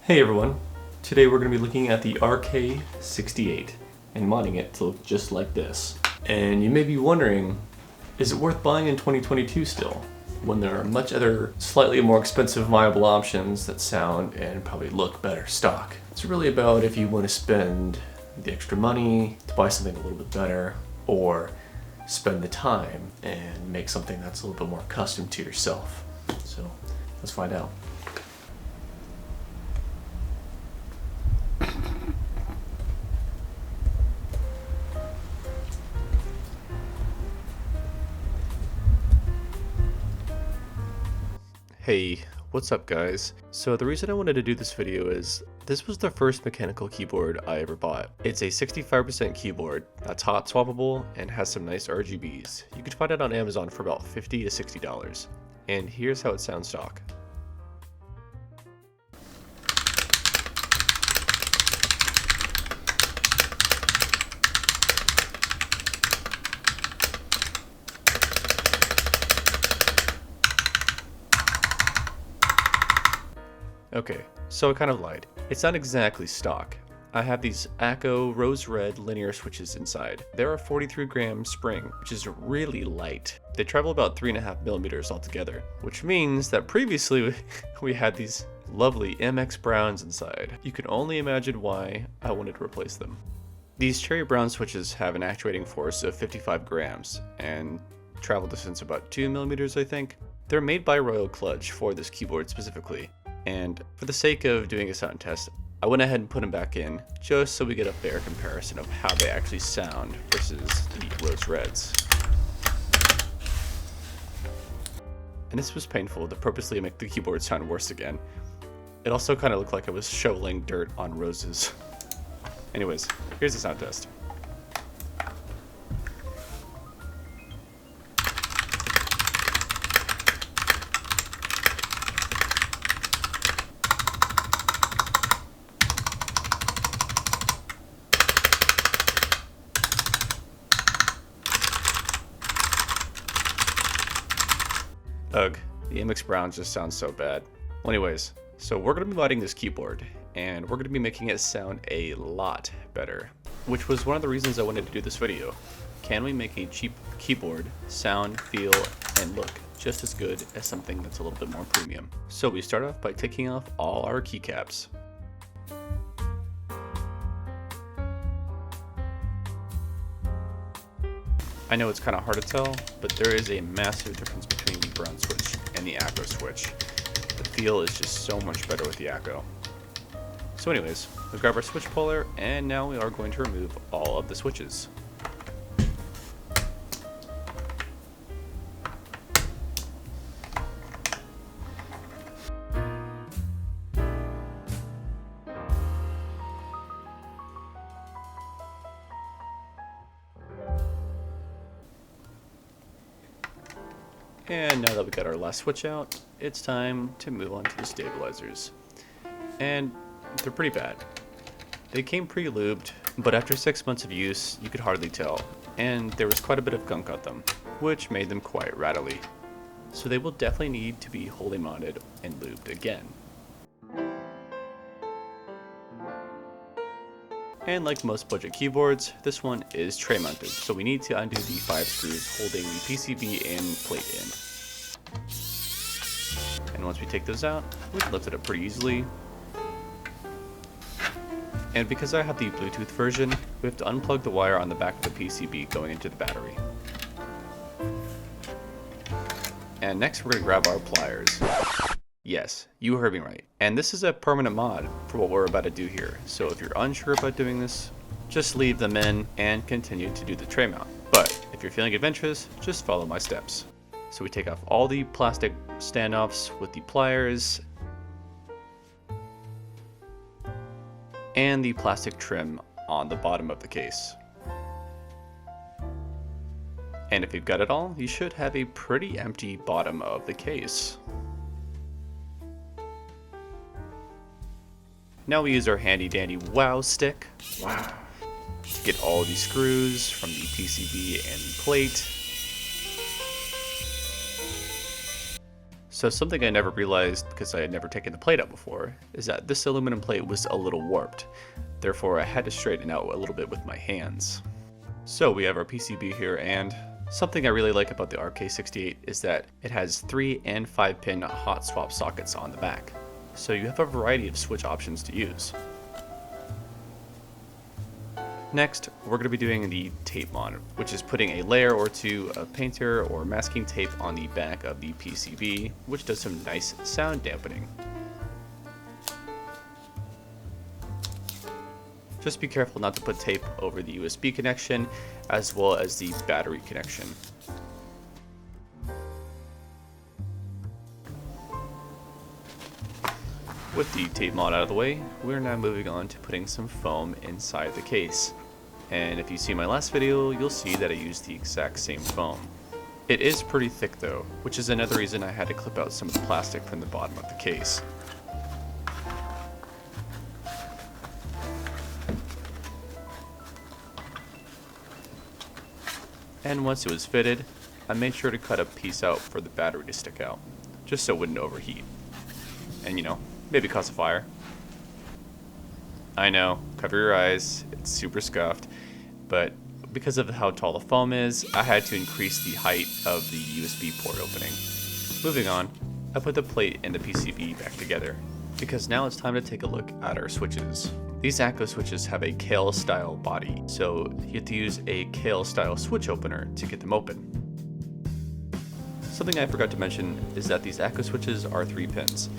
Hey everyone, today we're going to be looking at the RK68 and modding it to look just like this. And you may be wondering, is it worth buying in 2022 still, when there are much other slightly more expensive viable options that sound and probably look better stock? It's really about if you want to spend the extra money to buy something a little bit better, or spend the time and make something that's a little bit more custom to yourself. So let's find out. Hey, what's up guys? So the reason I wanted to do this video is, this was the first mechanical keyboard I ever bought. It's a 65% keyboard that's hot swappable and has some nice RGBs. You can find it on Amazon for about $50 to $60. And here's how it sounds stock. Okay, so I kind of lied. It's not exactly stock. I have these ACO rose red linear switches inside. They're a 43 gram spring, which is really light. They travel about 3.5 millimeters altogether, which means that previously we had these lovely MX browns inside. You can only imagine why I wanted to replace them. These cherry brown switches have an actuating force of 55 grams and travel distance about 2 millimeters, I think. They're made by Royal Kludge for this keyboard specifically. And for the sake of doing a sound test, I went ahead and put them back in just so we get a fair comparison of how they actually sound versus the rose reds. And this was painful to purposely make the keyboard sound worse again. It also kind of looked like I was shoveling dirt on roses. Anyways, here's the sound test. Ugh, the MX Brown just sounds so bad. Well, anyways, so we're going to be modding this keyboard, and we're going to be making it sound a lot better, which was one of the reasons I wanted to do this video. Can we make a cheap keyboard sound, feel, and look just as good as something that's a little bit more premium? So we start off by taking off all our keycaps. I know it's kind of hard to tell, but there is a massive difference between the brown switch and the ACO switch. The feel is just so much better with the ACO. So anyways, we grab our switch puller, and now we are going to remove all of the switches. And now that we got our last switch out, it's time to move on to the stabilizers. And they're pretty bad. They came pre-lubed, but after 6 months of use, you could hardly tell, and there was quite a bit of gunk on them, which made them quite rattly. So they will definitely need to be wholly mounted and lubed again. And like most budget keyboards, this one is tray mounted, so we need to undo the 5 screws holding the PCB and plate in. And once we take those out, we can lift it up pretty easily. And because I have the Bluetooth version, we have to unplug the wire on the back of the PCB going into the battery. And next we're going to grab our pliers. Yes, you heard me right. And this is a permanent mod for what we're about to do here. So if you're unsure about doing this, just leave them in and continue to do the tray mount. But if you're feeling adventurous, just follow my steps. So we take off all the plastic standoffs with the pliers and the plastic trim on the bottom of the case. And if you've got it all, you should have a pretty empty bottom of the case. Now we use our handy dandy wow stick to get all the screws from the PCB and the plate. So something I never realized, because I had never taken the plate out before, is that this aluminum plate was a little warped. Therefore I had to straighten it out a little bit with my hands. So we have our PCB here, and something I really like about the RK68 is that it has 3 and 5 pin hot swap sockets on the back. So you have a variety of switch options to use. Next, we're going to be doing the tape mod, which is putting a layer or two of painter or masking tape on the back of the PCB, which does some nice sound dampening. Just be careful not to put tape over the USB connection as well as the battery connection. With the tape mod out of the way, we're now moving on to putting some foam inside the case. And if you see my last video, you'll see that I used the exact same foam. It is pretty thick though, which is another reason I had to clip out some of the plastic from the bottom of the case. And once it was fitted, I made sure to cut a piece out for the battery to stick out, just so it wouldn't overheat. And you know, maybe cause a fire. I know, cover your eyes, it's super scuffed, but because of how tall the foam is, I had to increase the height of the USB port opening. Moving on, I put the plate and the PCB back together, because now it's time to take a look at our switches. These ACO switches have a Kale style body, so you have to use a Kale style switch opener to get them open. Something I forgot to mention is that these ACO switches are 3 pins,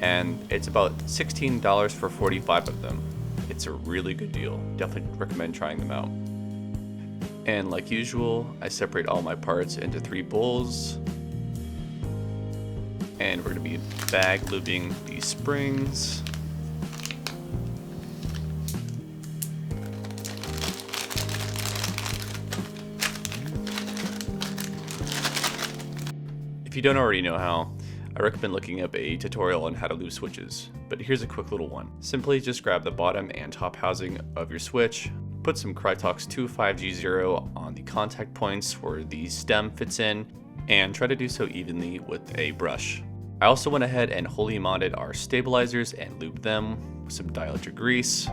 and it's about $16 for 45 of them. It's a really good deal. Definitely recommend trying them out. And like usual, I separate all my parts into 3 bowls. And we're going to be bag lubing these springs. If you don't already know how, I recommend looking up a tutorial on how to lube switches, but here's a quick little one. Simply just grab the bottom and top housing of your switch, put some Krytox 25G0 on the contact points where the stem fits in, and try to do so evenly with a brush. I also went ahead and wholly modded our stabilizers and lubed them with some dielectric grease,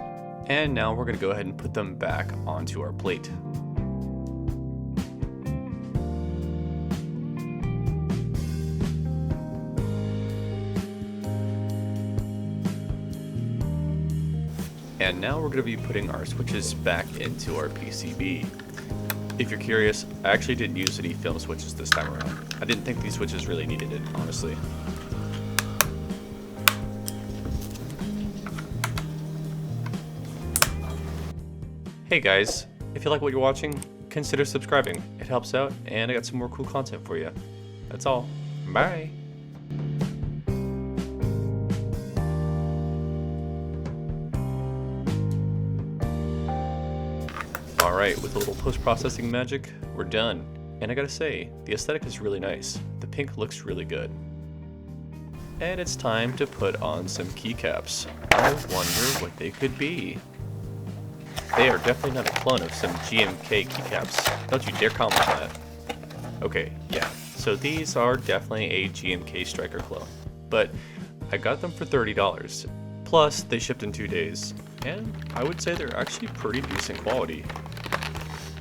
and now we're going to go ahead and put them back onto our plate. And now we're going to be putting our switches back into our PCB. If you're curious, I actually didn't use any film switches this time around. I didn't think these switches really needed it, honestly. Hey guys, if you like what you're watching, consider subscribing. It helps out, and I got some more cool content for you. That's all. Bye! Alright, with a little post-processing magic, we're done. And I gotta say, the aesthetic is really nice. The pink looks really good. And it's time to put on some keycaps. I wonder what they could be. They are definitely not a clone of some GMK keycaps. Don't you dare comment that. Okay, yeah, so these are definitely a GMK Striker clone. But I got them for $30. Plus, they shipped in 2 days. And I would say they're actually pretty decent quality.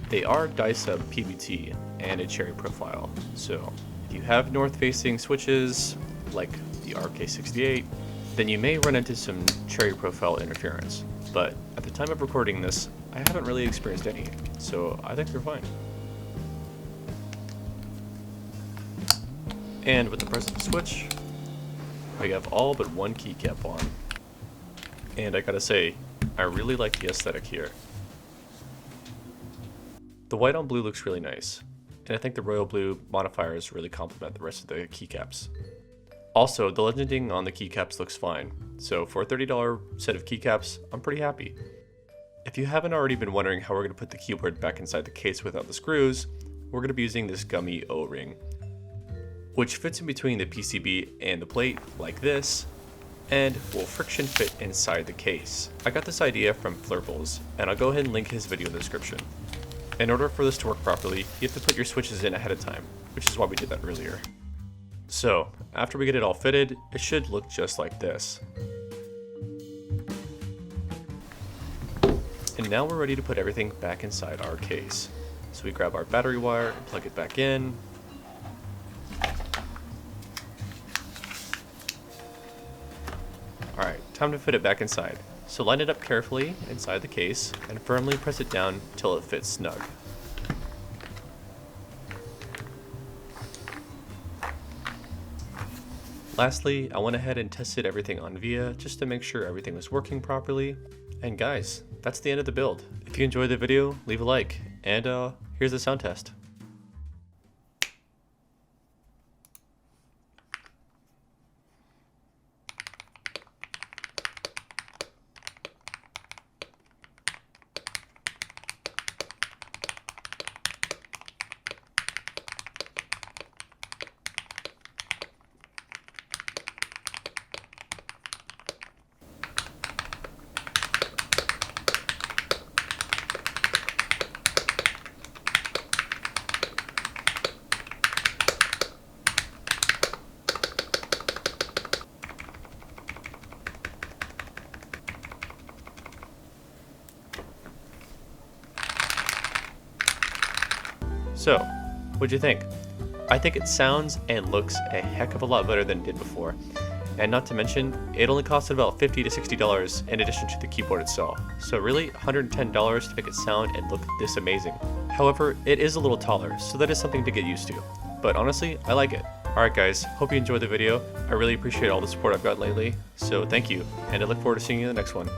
They are die-sub PBT and a cherry profile, so if you have north-facing switches like the RK68, then you may run into some cherry profile interference, but at the time of recording this, I haven't really experienced any, so I think they're fine. And with the press of the switch, we have all but one keycap on. And I gotta say, I really like the aesthetic here. The white on blue looks really nice, and I think the royal blue modifiers really complement the rest of the keycaps. Also, the legending on the keycaps looks fine, so for a $30 set of keycaps, I'm pretty happy. If you haven't already been wondering how we're going to put the keyboard back inside the case without the screws, we're going to be using this Gummy O-Ring, which fits in between the PCB and the plate like this, and will friction fit inside the case. I got this idea from Flurbles, and I'll go ahead and link his video in the description. In order for this to work properly, you have to put your switches in ahead of time, which is why we did that earlier. So, after we get it all fitted, it should look just like this. And now we're ready to put everything back inside our case. So we grab our battery wire and plug it back in. Alright, time to fit it back inside. So line it up carefully inside the case and firmly press it down till it fits snug. Lastly, I went ahead and tested everything on VIA just to make sure everything was working properly. And guys, that's the end of the build. If you enjoyed the video, leave a like, and here's the sound test. So, what'd you think? I think it sounds and looks a heck of a lot better than it did before. And not to mention, it only costed about $50 to $60 in addition to the keyboard itself. So really, $110 to make it sound and look this amazing. However, it is a little taller, so that is something to get used to. But honestly, I like it. Alright guys, hope you enjoyed the video. I really appreciate all the support I've got lately, so thank you, and I look forward to seeing you in the next one.